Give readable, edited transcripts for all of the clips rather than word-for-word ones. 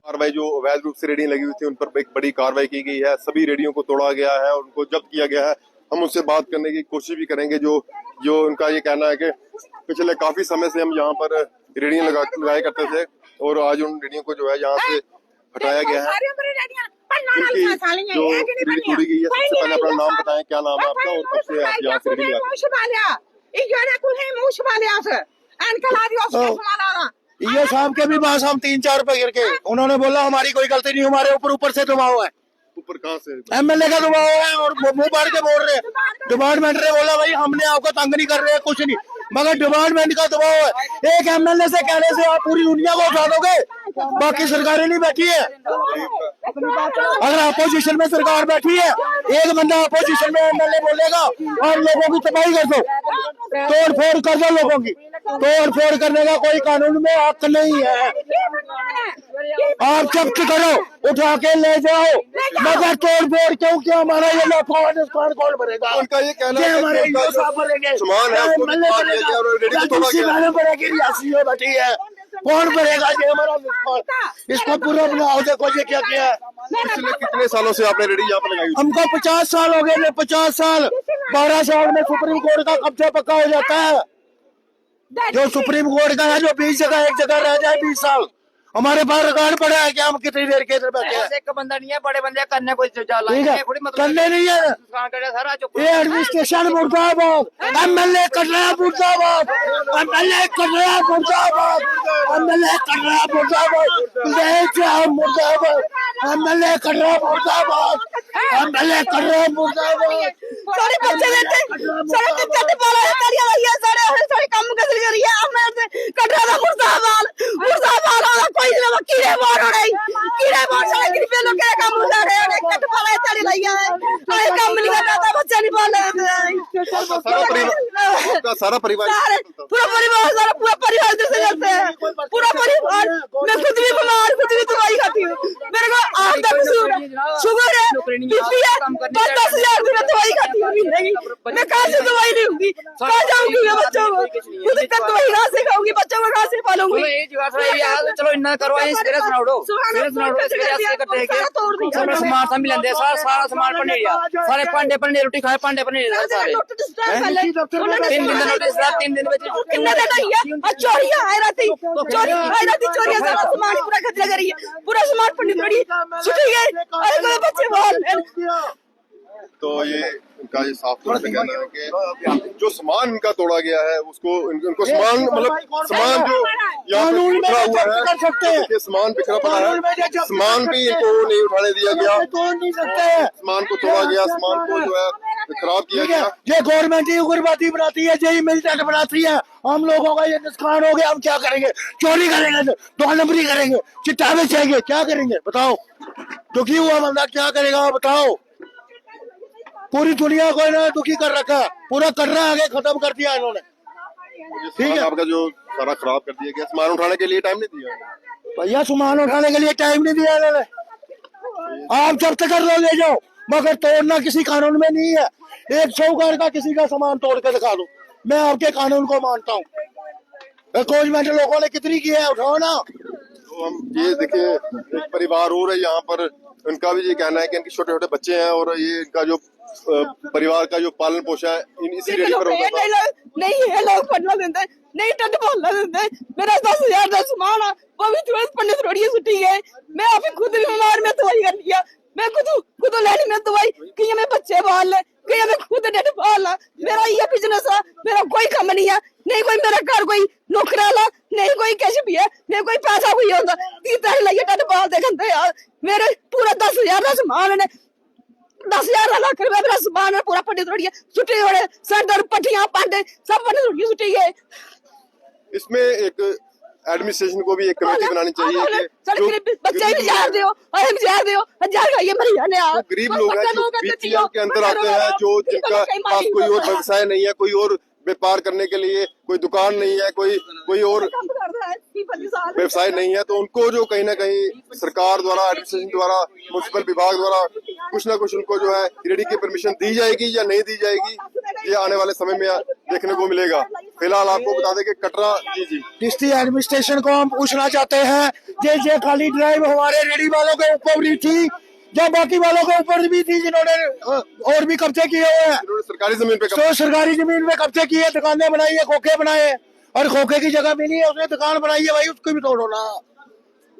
कार्रवाई जो अवैध रूप से रेडियां लगी हुई थी उन पर एक बड़ी कार्रवाई की गई है। सभी रेडियो को तोड़ा गया है और उनको जब्त किया गया है। हम उनसे बात करने की कोशिश भी करेंगे। जो उनका ये कहना है कि पिछले काफी समय से हम यहाँ पर रेडियां लगाया करते थे और आज उन रेडियो को जो है यहाँ से हटाया गया है। उनकी जो रेडी तोड़ी गई है, सबसे पहले अपना नाम बताएं, क्या नाम है आपका और कब से आप यहाँ से रेडी लगाते? ये शाम के भी पास हम 3-4 पे गिर के, उन्होंने बोला हमारी कोई गलती नहीं, हमारे ऊपर से दबाव है। ऊपर कहाँ से? एमएलए का दबाव है और मुंह पाड़ के बोल रहे हैं। डिपार्टमेंट ने बोला भाई हमने आपको तंग नहीं कर रहे हैं, कुछ नहीं, मगर डिपार्टमेंट का दबाव है। एक एमएलए से कहने से आप पूरी दुनिया को उठा दोगे, बाकी सरकारें नहीं बैठी है। अगर अपोजिशन में सरकार बैठी है, एक बंदा अपोजिशन में एमएलए बोलेगा और लोगों की तबाही कर दो, तोड़ फोड़ कर दो, लोगों की तोड़ फोड़ करने का कोई कानून में हक नहीं है। आप जब्त करो, उठा के ले जाओ, मगर तोड़ फोड़ क्योंकि हमारा ये नुकसान कौन भरेगा? उनका ये कहना है हमारे सामान है बैठी है, कौन भरेगा ये हमारा नुकसान? इसको पूरा बनाओ। देखो ये क्या किया है। पिछले कितने सालों से आपने रेडी यहाँ पर लगाई? हमको 50 साल हो गए। 50 साल 12 साल में सुप्रीम कोर्ट का कब्जा पक्का हो जाता है। जो सुप्रीम कोर्ट का है, जो 20 जगह एक जगह रह जाए 20 साल, हमारे पास रिकॉर्ड पड़ा है कि हम कितनी देर के इधर बैठे हैं। एक बंदा नहीं है, बड़े बंदे करने कोई करने नहीं है। ये एडमिनिस्ट्रेशन मुर्दाबाद, एमएलए कर रहा है मुर्दाबाद, एमएलए कर रहा है मुर्दाबाद, एमएलए कर रहा है मुर्दाबाद, मुर्दाबाद, एमएलए कर रहा है मुर्दाबाद, एमएलए कर रहा है मुर्दाबाद। सारे बच्चे देते सारे दिक्कत बोला है तेरी भैया सारे काम कैसे कर रही है हमें कट रहा था मुर्दाबाद कोई नहीं कीड़े मार सारे कृपया लोग के काम हो रहे हैं कट बोला है तेरी भैया है काम नहीं कर रहा था बच्चा नहीं पाल आपका सारा परिवार पूरा परिवार इधर से जाते हैं। पूरा परिवार, मैं खुद भी बीमार, खुद भी दवाई खाती हूँ। मेरे को आँख का शुगर है, बीपी है, 10,000 की मैं दवाई खाती हूँ। मैं कहाँ से दवाई नहीं होगी, कहाँ जाऊंगी मैं बच्चों को? खुद का दवाई कहाँ से खाऊंगी, बच्चों को कहाँ से पालूंगी? चलो इन्ना करवाए सामान सब मिलते सारा सामान पनीर सारे पांडे पनीर रोटी खाए पांडे पनीर सारे 3 दिन कितना देना चोरियां आए रहती चोरियां सारा सामान पूरा खतरा करी है। पूरा सामान पंडित बड़ी छुट्टी गए। अरे कोई बच्चे बोल तो ये इनका ये साफ तौर पे कहना है कि जो सामान इनका तोड़ा गया है उसको इनको सामान मतलब सामान जो यहाँ पे बिखरा हुआ है, ये सामान बिखरा पड़ा है, सामान भी इनको नहीं उठाने दिया गया, सामान को तोड़ा गया, सामान को जो है खराब किया गया। ये गवर्नमेंट ही उग्रवादी बनाती है, यही मिलिटेंट बनाती है। हम लोगों का ये नुकसान हो गया, हम क्या करेंगे? चोरी करेंगे, 2 नंबरी करेंगे, चिट्ठा बेचेंगे, क्या करेंगे बताओ? दुखी हुआ बंदा क्या करेगा बताओ? पूरी दुनिया को इन्होंने दुखी कर रखा, पूरा कर रहा आगे खत्म कर दिया इन्होंने। ठीक है, आपका जो सारा खराब कर दिया गया, सामान उठाने के लिए टाइम नहीं दिया भैया, सामान उठाने के लिए टाइम नहीं दिया इन्होंने। आप जब्त कर लो, ले जाओ, मगर तोड़ना किसी कानून में नहीं है। एक साहूकार का किसी का सामान तोड़ के दिखा दो, मैं आपके कानून को मानता हूँ। गवर्नमेंट लोगों ने कितनी की है, उठाओ ना। तो हम ये देखिए एक परिवार और है यहाँ पर, उनका भी ये कहना है कि इनके छोटे छोटे बच्चे हैं और ये इनका जो परिवार का जो पालन पोषण है इसी रेडी पर होता था। नहीं है, लोग पढ़ना देते हैं, नहीं टट बोलना देते हैं। मेरा 10,000 का सामान है, वो भी तुरंत पंडित रोड़िए छुट्टी है। मैं अभी खुद बीमार में दवाई कर लिया, मैं खुद लेनी में दवाई कि मैं बच्चे पाल ले, कि मैं खुद डेट पाल। मेरा ये बिजनेस है, मेरा कोई काम नहीं है, नहीं कोई मेरा घर कोई नौकराला, नहीं कोई कैसे भी है, नहीं कोई पैसा कोई होता। 30 लाइए डेट पाल देखते यार, मेरे पूरा 10,000 का सामान है, 10,000 लाख रुपया मेरा सामान है पूरा पंडित रोड़िए छुट्टी हो सर दर पट्टियां पांडे सब बने रोटियां सुटी गए। इसमें एक एडमिनिस्ट्रेशन को भी एक कमेटी बनानी चाहिए कि जो बच्चे भी जार दियो और जार दियो जार खाइए मर जाने आप। गरीब लोग हैं जो बीपीएल के अंदर आते हैं, जो जिनका पास कोई और व्यवसाय नहीं है, कोई और व्यापार करने के लिए कोई दुकान नहीं है, कोई और व्यवसाय नहीं है, तो उनको जो कहीं ना कहीं सरकार द्वारा, एडमिनिस्ट्रेशन द्वारा, म्युनिसिपल विभाग द्वारा कुछ ना कुछ उनको जो है रेडी की परमिशन दी जाएगी या नहीं दी जाएगी, ये आने वाले समय में देखने को मिलेगा। फिलहाल आपको बता दें कि कटरा जी डिस्ट्रिक्ट एडमिनिस्ट्रेशन को हम पूछना चाहते हैं, ये खाली ड्राइव हमारे रेडी वालों के ऊपर भी थी, जो बाकी वालों के ऊपर भी थी, जिन्होंने और भी कब्जे किए हुए हैं, सरकारी जमीन पे तो सरकारी जमीन में कब्जे किए, दुकानें बनाई है, खोखे बनाए, और खोखे की जगह मिली है, उसने दुकान बनाई है, भाई उसको भी तोड़ो ना।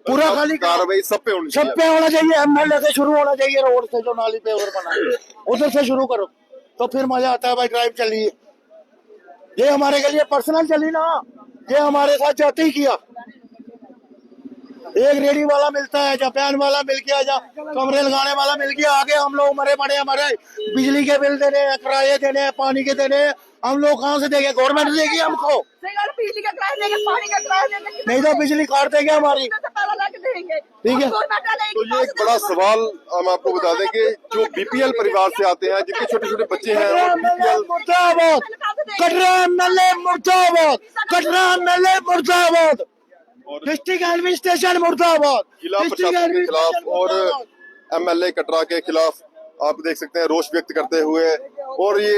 पूरा खाली कार्रवाई सब पे होनी चाहिए, सब पे होना चाहिए। एमएलए से शुरू होना चाहिए, रोड से जो नाली पे उधर बना है उधर से शुरू करो, तो फिर मजा आता है। भाई ड्राइव चलिए, ये हमारे के लिए पर्सनल चली ना, ये हमारे साथ जाते ही किया। एक रेडी वाला मिलता है, जापान वाला मिल गया, जा कमरे लगाने वाला मिल गया, आगे हम लोग मरे पड़े, हमारे बिजली के बिल देने हैं, किराए देने हैं, पानी के देने हैं, हम लोग कहाँ से देंगे? गवर्नमेंट देगी हमको, बिजली का किराया देंगे, पानी का किराया देंगे, नहीं तो बिजली काट देंगे हमारी। ठीक है। तो ये एक बड़ा सवाल हम आपको बता दें कि जो बीपीएल परिवार से आते हैं, जिनके छोटे छोटे बच्चे हैं, बीपीएल मुर्दाबाद, कटरा एमएलए मुर्दाबाद, कटरा एमएलए मुर्दाबाद, डिस्ट्रिक्ट एडमिनिस्ट्रेशन मुर्दाबाद, जिला प्रशासन के खिलाफ और एमएलए कटरा के खिलाफ आप देख सकते हैं रोष व्यक्त करते हुए। और ये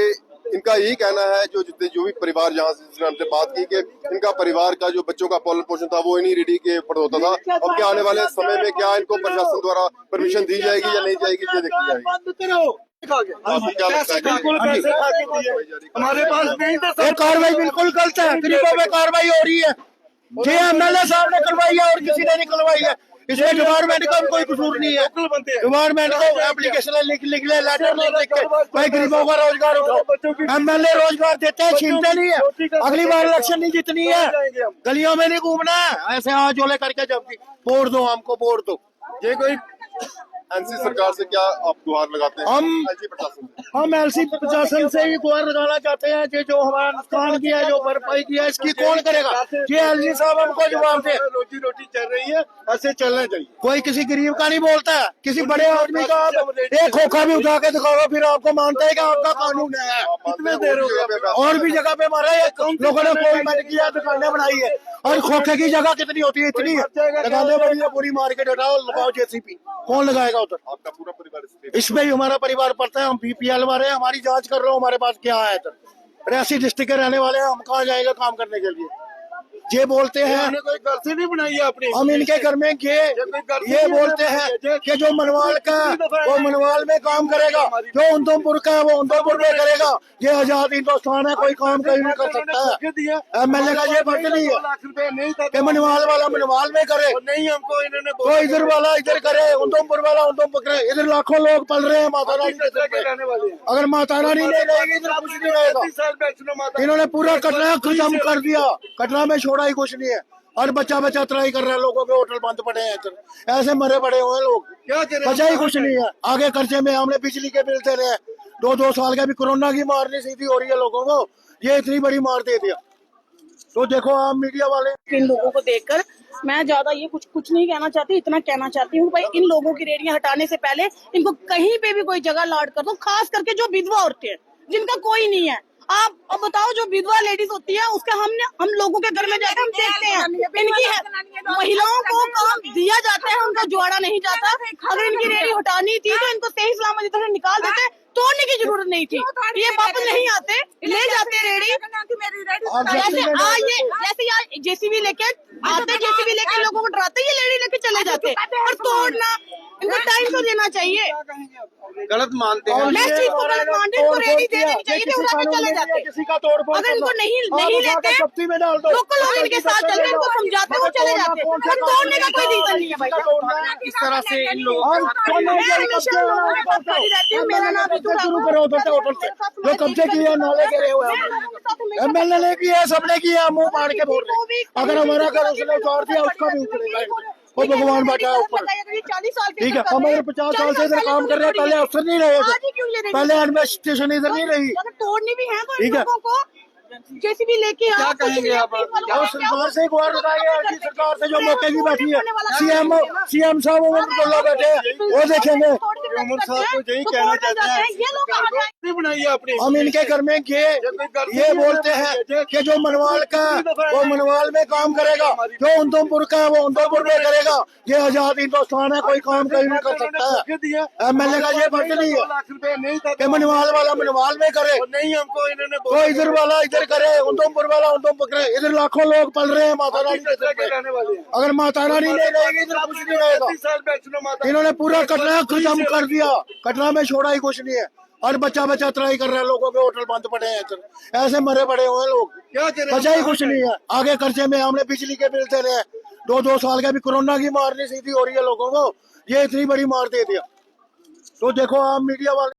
इनका यही कहना है, जो भी परिवार जहाँ से हमसे बात की, कि इनका परिवार का जो बच्चों का पालन पोषण था वो इन्हीं रेडी के ऊपर होता था। अब क्या आने वाले समय में क्या इनको प्रशासन द्वारा परमिशन दी जाएगी या नहीं जाएगी, ये देखी जाएगी। आपको क्या लगता है? हमारे पास ये कार्रवाई बिल्कुल गलत है, गरीबों में कार्रवाई हो रही है, ये एमएलए साहब ने करवाई है और किसी ने नहीं करवाई है, इसमें डिपार्टमेंट का भी कोई कसूर नहीं है। डिपार्टमेंट को एप्लीकेशन लिख ले, लेटर लिख के भाई गरीबों का रोजगार उठाओ। एमएलए रोजगार देते हैं, छीनते नहीं है। अगली बार इलेक्शन नहीं जितनी है, गलियों में नहीं घूमना है, ऐसे हाथ जोले करके जब वोट दो, हमको वोट दो। ये कोई एनसी सरकार से क्या आप गुहार लगाते हैं? हम एलसी प्रशासन से ही गुहार लगाना चाहते हैं कि जो हमारा नुकसान किया है, जो भरपाई किया है, इसकी कौन करेगा? ये एलसी साहब हमको जवाब दे। रोजी रोटी चल रही है, ऐसे चलना चाहिए। कोई किसी गरीब का नहीं बोलता है, किसी बड़े आदमी का एक खोखा भी उठा के दिखाओ, फिर आपको मानता है कि आपका कानून है। कितने देर हो गया? और भी जगह पे हमारा लोगों ने कोई किया, दुकानें बनाई है, और खोखे की जगह कितनी होती है? इतनी है। दुकानें बड़ी है, पूरी मार्केट उठाओ, लगाओ जेसीपी, कौन लगाएगा उधर? आपका पूरा परिवार इसमें ही हमारा परिवार पड़ता है। हम बीपीएल वाले, हमारी जांच कर रहे हो, हमारे पास क्या है इधर। रियासी डिस्ट्रिक्ट के रहने वाले हैं, हम कहाँ जाएंगे काम करने के लिए? ये बोलते हैं कोई घर से नहीं बनाई है अपनी, हम इनके घर में ये बोलते हैं कि जो मनवाल का वो मनवाल में काम करेगा, जो उधमपुर का है वो उधमपुर में करेगा। ये आजाद हिंदुस्तान है, कोई काम कहीं नहीं कर सकता है। एमएलए का ये फर्ज नहीं है कि मनवाल वाला मनवाल में करे, नहीं हमको इन्होंने तो इधर वाला इधर करे, उधमपुर वाला उधमपुर करे। इधर लाखों लोग पल रहे हैं माता रानी के सिर पे। अगर माता रानी नहीं रहेगी इधर कुछ नहीं रहेगा। इन्होंने पूरा कटरा खत्म कर दिया, कटरा में छोड़ा ही कुछ नहीं है, और बच्चा ट्राई कर रहा है। लोगों के होटल बंद पड़े हैं, इधर ऐसे मरे पड़े हुए हैं लोग, बचा ही कुछ नहीं है। आगे खर्चे में हमने बिजली के बिल दे रहे हैं, 2 साल का भी कोरोना की मार नहीं सीधी हो रही है लोगों को, ये इतनी बड़ी मार दे दिया। तो देखो आप मीडिया वाले, इन लोगों को देखकर मैं ज्यादा ये कुछ नहीं कहना चाहती, इतना कहना चाहती हूँ भाई इन लोगों की रेडियां हटाने से पहले इनको कहीं पे भी कोई जगह अलॉट कर दो, खास करके जो विधवा औरतें हैं जिनका कोई नहीं है। आप अब बताओ, जो विधवा लेडीज होती है उसका हम लोगों के घर में जाकर हम देखते हैं, इनकी महिलाओं को काम दिया जाता है, उनका जोड़ा नहीं जाता। अगर इनकी रेडी हटानी थी तो इनको सही सलामत इधर से निकाल देते, तोड़ने की जरूरत नहीं थी। ये वापस नहीं आते, ले जाते रेडी। जैसे जेसीबी लेके आते, जेसीबी लेके लोगों को डराते, ये लेडी लेके चले जाते। और तोड़ना, इनको टाइम तो देना चाहिए। गलत मानते हैं, मैं इस चीज को गलत मानती हूँ, रेडी दे देनी चाहिए थे, उड़ा के चले जाते। किसी का तोड़ फोड़ अगर इनको नहीं लेते, लोकल लोग इनके साथ चलते, इनको समझाते, वो चले जाते। पर तोड़ने का कोई रीजन नहीं है भाई। इस तरह से इन लोगों मेरा नाम शुरू करो होटल से, जो कब्जे किए नाले गिरे हुए हैं, एमएलए ने किया, सबने किया, मुंह पाड़ के बोल रहे। अगर हमारा घर उसने उतार दिया, उसका भी उतरेगा, वो भगवान बैठा है ऊपर। 40 साल ठीक है, हम 50 साल से इधर काम कर रहे हैं, पहले अफसर नहीं रहे थे, पहले एडमिनिस्ट्रेशन इधर नहीं रही। तोड़नी भी है तो ठीक है, जेसीबी लेके क्या कहेंगे आप? और सरकार से गुहार लगाइए, अर्जी सरकार से जो मौके की बैठी है, सीएम साहब उमर अब्दुल्ला बैठे हैं, वो देखेंगे। उमर साहब को यही कहना चाहते हैं नहीं बनाइए अपनी। हम इनके घर में ये बोलते हैं कि जो मनवाल का वो मनवाल में काम करेगा, जो उधमपुर का है वो उधमपुर में करेगा। ये आजाद हिंदुस्तान है, कोई काम कहीं नहीं कर सकता है। एमएलए का ये फर्ज नहीं है कि मनवाल वाला मनवाल में करे, नहीं हमको इन्होंने तो इधर वाला इधर करे, उधमपुर वाला उधमपुर करे। इधर लाखों लोग पल रहे हैं माता रानी के सिर पे। अगर माता रानी नहीं रहेगी इधर कुछ नहीं रहेगा। इन्होंने पूरा कटरा खत्म कर दिया, कटरा में छोड़ा ही कुछ नहीं है। और बच्चा ट्राई कर रहा है, लोगों के होटल बंद पड़े हैं इधर, ऐसे मरे पड़े हुए हैं लोग, बचा ही कुछ नहीं है। आगे खर्चे में हमने बिजली के बिल दे रहे हैं, 2 साल का भी कोरोना की मार नहीं सीधी हो रही है लोगों को, ये इतनी बड़ी मार दे दिया। तो देखो आप मीडिया वाले